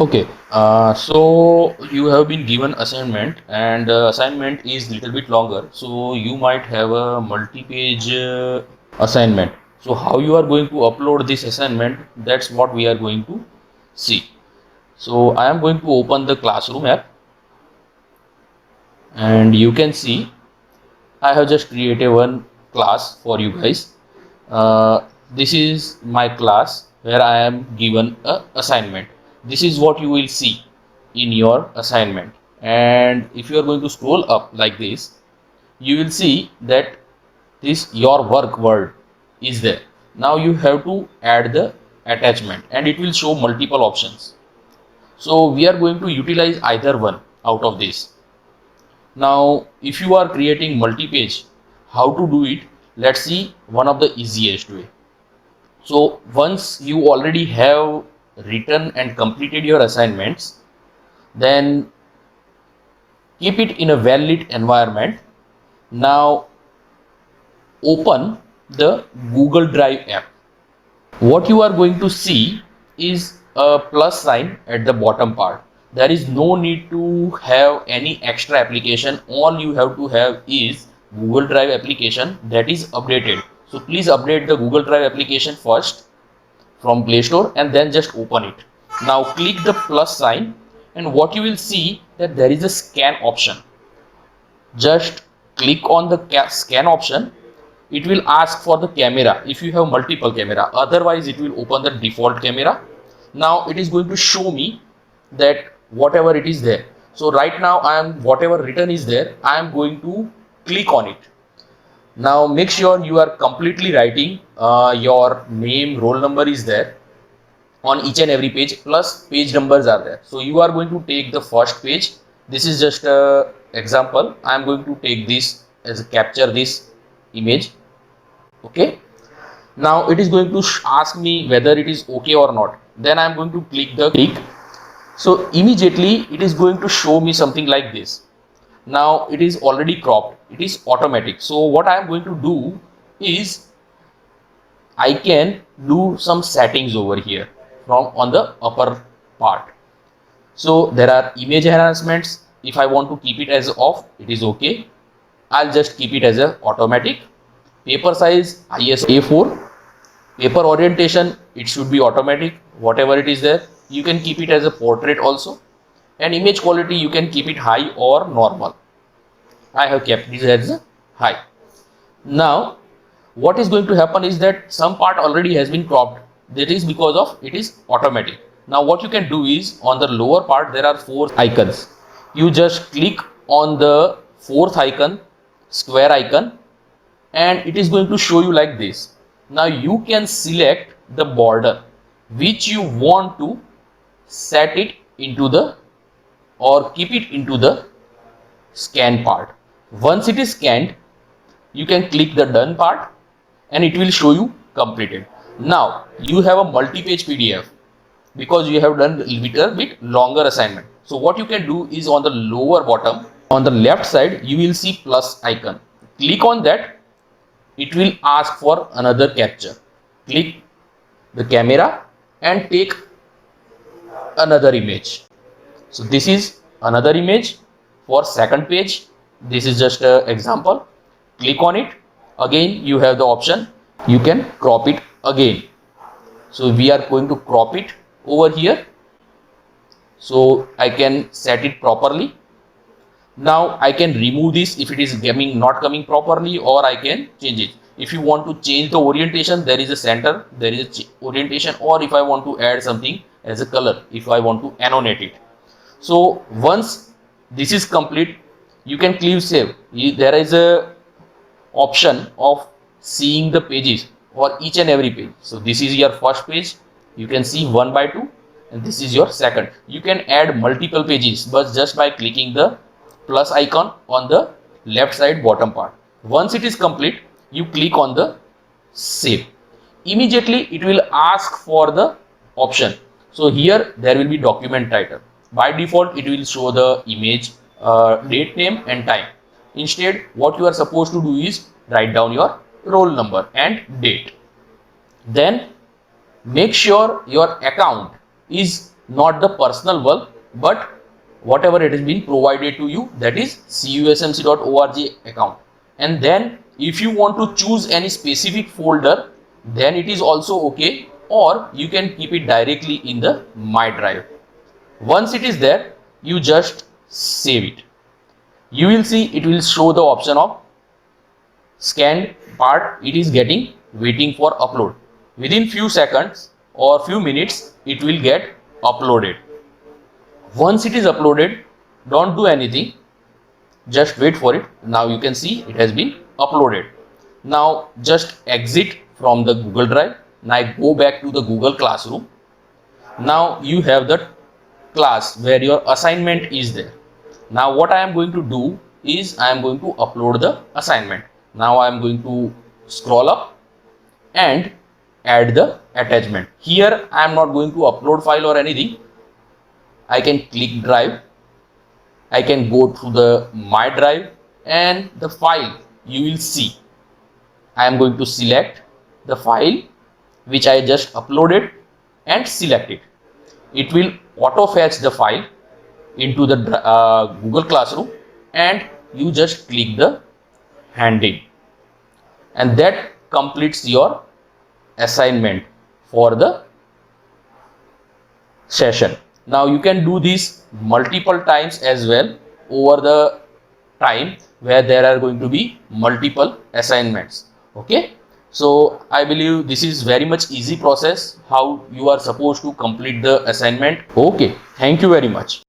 Okay, so you have been given assignment, and assignment is little bit longer, so you might have a multi-page assignment. So how you are going to upload this assignment, that's what we are going to see. So I am going to open the classroom app, and you can see I have just created one class for you guys. This is my class where I am given a assignment. This is what you will see in your assignment. And if you are going to scroll up like this, you will see that this your work word is there. Now you have to add the attachment and it will show multiple options. So we are going to utilize either one out of this. Now, if you are creating multi-page, how to do it? Let's see one of the easiest way. So once you already have written and completed your assignments, then keep it in a well-lit environment. Now open the Google Drive app. What you are going to see is a plus sign at the bottom part. There is no need to have any extra application. All you have to have is Google Drive application that is updated. So please update the Google Drive application first from Play Store and then just open it. Now click the plus sign, and what you will see that there is a scan option. Just click on the scan option. It will ask for the camera if you have multiple camera, otherwise it will open the default camera. Now it is going to show me that whatever it is there. So right now I am, whatever written is there, I am going to click on it. Now make sure you are completely writing your name, roll number is there on each and every page, plus page numbers are there. So you are going to take the first page. This is just a example. I am going to take this as a capture this image. Okay, now it is going to ask me whether it is okay or not. Then I am going to click the click. So immediately it is going to show me something like this. Now it is already cropped, it is automatic. So what I am going to do is I can do some settings over here from on the upper part. So there are image enhancements. If I want to keep it as off, it is okay. I'll just keep it as a automatic. Paper size ISO A4. Paper orientation, it should be automatic, whatever it is there. You can keep it as a portrait also. And image quality, you can keep it high or normal. I have kept this as a high. Now what is going to happen is that some part already has been cropped. That is because of it is automatic. Now what you can do is on the lower part there are 4 icons. You just click on the 4th icon, square icon, and it is going to show you like this. Now you can select the border which you want to set it into the or keep it into the scan part. Once it is scanned, you can click the done part and it will show you completed. Now you have a multi-page PDF because you have done a little bit longer assignment. So what you can do is on the lower bottom, on the left side, you will see plus icon. Click on that. It will ask for another capture. Click the camera and take another image. So this is another image for second page. This is just an example. Click on it. Again you have the option, you can crop it again. So we are going to crop it over here. So I can set it properly. Now I can remove this if it is not coming properly, or I can change it. If you want to change the orientation, there is a center, there is a orientation, or if I want to add something as a color, if I want to annotate it. So once this is complete, you can click save. There is a option of seeing the pages or each and every page. So this is your first page, you can see 1 by 2, and this is your second. You can add multiple pages but just by clicking the plus icon on the left side bottom part. Once it is complete, you click on the save. Immediately it will ask for the option. So here there will be document title. By default it will show the image, date, name and time. Instead what you are supposed to do is write down your roll number and date. Then make sure your account is not the personal one, but whatever it has been provided to you, that is cusmc.org account. And then if you want to choose any specific folder, then it is also okay, or you can keep it directly in the My Drive. Once it is there, you just save it. You will see it will show the option of scanned part. It is getting waiting for upload. Within few seconds or few minutes, it will get uploaded. Once it is uploaded, don't do anything, just wait for it. Now you can see it has been uploaded. Now just exit from the Google Drive. Now go back to the Google Classroom. Now you have the class where your assignment is there. Now what I am going to do is I am going to upload the assignment. Now I am going to scroll up and add the attachment. Here I am not going to upload file or anything. I can click drive. I can go to the My Drive, and the file you will see. I am going to select the file which I just uploaded and select it. It will auto fetch the file into the Google Classroom, and you just click the hand in, and that completes your assignment for the session. Now you can do this multiple times as well over the time where there are going to be multiple assignments. Okay, so I believe this is very much easy process how you are supposed to complete the assignment. Okay, thank you very much.